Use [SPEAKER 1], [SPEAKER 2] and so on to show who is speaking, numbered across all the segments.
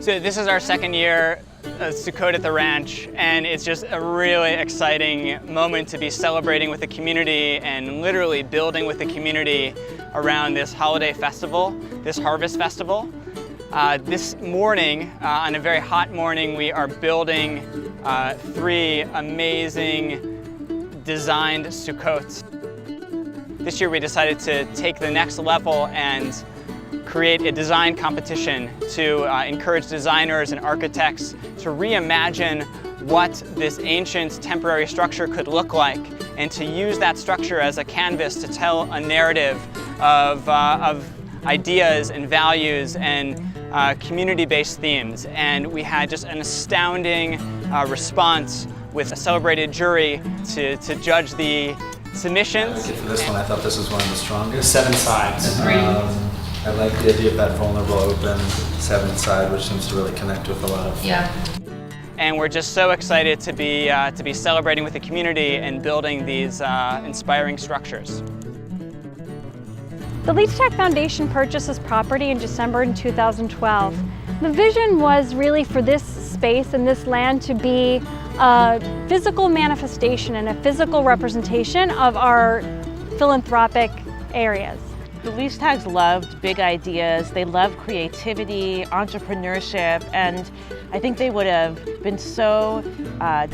[SPEAKER 1] So this is our second year of Sukkot at the ranch, and it's just a really exciting moment to be celebrating with the community and literally building with the community around this holiday festival, this harvest festival. This morning, on a very hot morning, we are building 3 amazing designed Sukkots. This year we decided to take the next level and create a design competition to encourage designers and architects to reimagine what this ancient temporary structure could look like, and to use that structure as a canvas to tell a narrative of ideas and values and community-based themes. And we had just an astounding response with a celebrated jury to judge the submissions.
[SPEAKER 2] For this one, I thought this was one of the strongest.
[SPEAKER 3] 7 sides.
[SPEAKER 2] I like the idea of that vulnerable, open 7 side, which seems to really connect with a lot of.
[SPEAKER 4] Yeah.
[SPEAKER 1] And we're just so excited to be celebrating with the community and building these inspiring structures.
[SPEAKER 5] The Leach Tech Foundation purchased this property in December in 2012. The vision was really for this space and this land to be a physical manifestation and a physical representation of our philanthropic areas.
[SPEAKER 6] The Leach Tags loved big ideas, they loved creativity, entrepreneurship, and I think they would have been so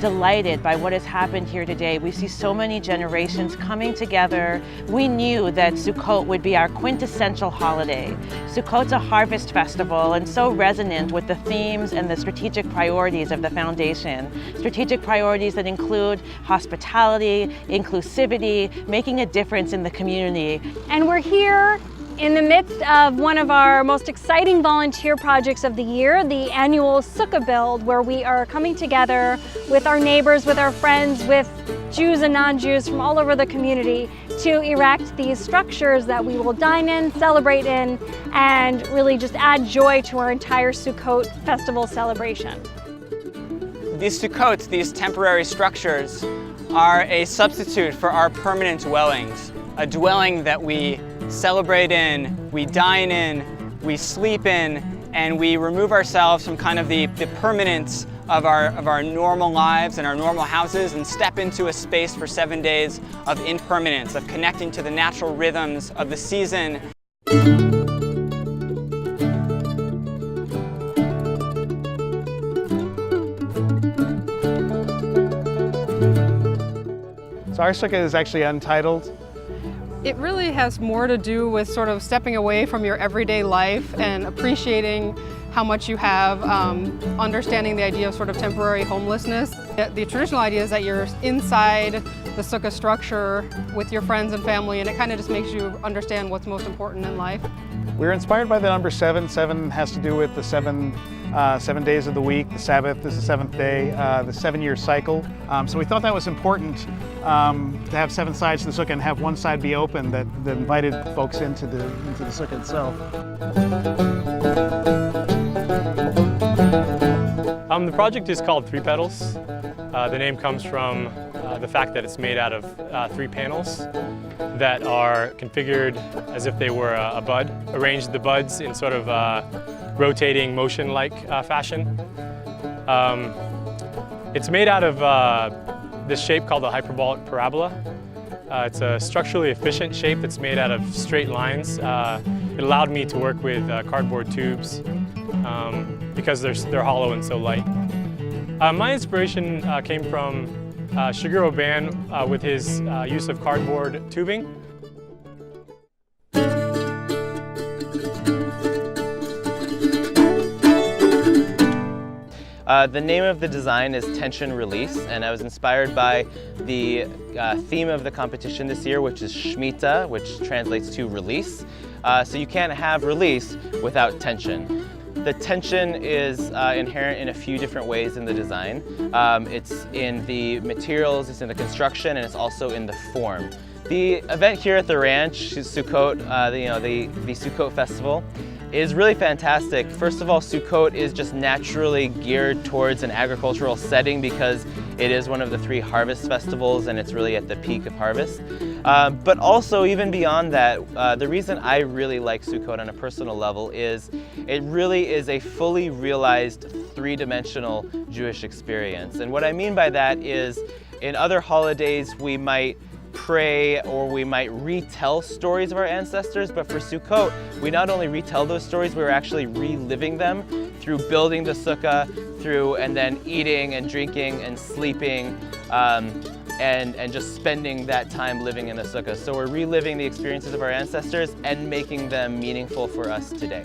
[SPEAKER 6] delighted by what has happened here today. We see so many generations coming together. We knew that Sukkot would be our quintessential holiday. Sukkot's a harvest festival and so resonant with the themes and the strategic priorities of the foundation. Strategic priorities that include hospitality, inclusivity, making a difference in the community.
[SPEAKER 5] And we're here in the midst of one of our most exciting volunteer projects of the year, the annual Sukkah build, where we are coming together with our neighbors, with our friends, with Jews and non-Jews from all over the community to erect these structures that we will dine in, celebrate in, and really just add joy to our entire Sukkot festival celebration.
[SPEAKER 1] These Sukkots, these temporary structures, are a substitute for our permanent dwellings, a dwelling that we celebrate in, we dine in, we sleep in, and we remove ourselves from kind of the permanence of our normal lives and our normal houses and step into a space for 7 days of impermanence, of connecting to the natural rhythms of the season.
[SPEAKER 7] So our Sukkah is actually untitled.
[SPEAKER 8] It really has more to do with sort of stepping away from your everyday life and appreciating how much you have, understanding the idea of sort of temporary homelessness. The traditional idea is that you're inside the Sukkah structure with your friends and family, and it kind of just makes you understand what's most important in life.
[SPEAKER 7] We're inspired by the number 7. 7 has to do with the 7 days of the week. The Sabbath is the 7th day, the 7-year cycle. So we thought that was important to have 7 sides to the Sukkah and have one side be open that invited folks into the Sukkah itself.
[SPEAKER 3] The project is called 3 Petals. The name comes from the fact that it's made out of 3 panels that are configured as if they were a bud. Arranged the buds in sort of rotating motion-like fashion. It's made out of this shape called the hyperbolic parabola. It's a structurally efficient shape that's made out of straight lines. It allowed me to work with cardboard tubes because they're hollow and so light. My inspiration came from Shigeru Ban with his use of cardboard tubing.
[SPEAKER 9] The name of the design is Tension Release, and I was inspired by the theme of the competition this year, which is Shemitah, which translates to release. So you can't have release without tension. The tension is inherent in a few different ways in the design. It's in the materials, it's in the construction, and it's also in the form. The event here at the ranch, Sukkot, the Sukkot festival, is really fantastic. First of all, Sukkot is just naturally geared towards an agricultural setting because It is one of the 3 harvest festivals, and it's really at the peak of harvest. But also, even beyond that, the reason I really like Sukkot on a personal level is it really is a fully realized 3-dimensional Jewish experience. And what I mean by that is, in other holidays we might pray or we might retell stories of our ancestors, but for Sukkot, we not only retell those stories, we're actually reliving them through building the sukkah, and then eating and drinking and sleeping, and just spending that time living in the sukkah. So we're reliving the experiences of our ancestors and making them meaningful for us today.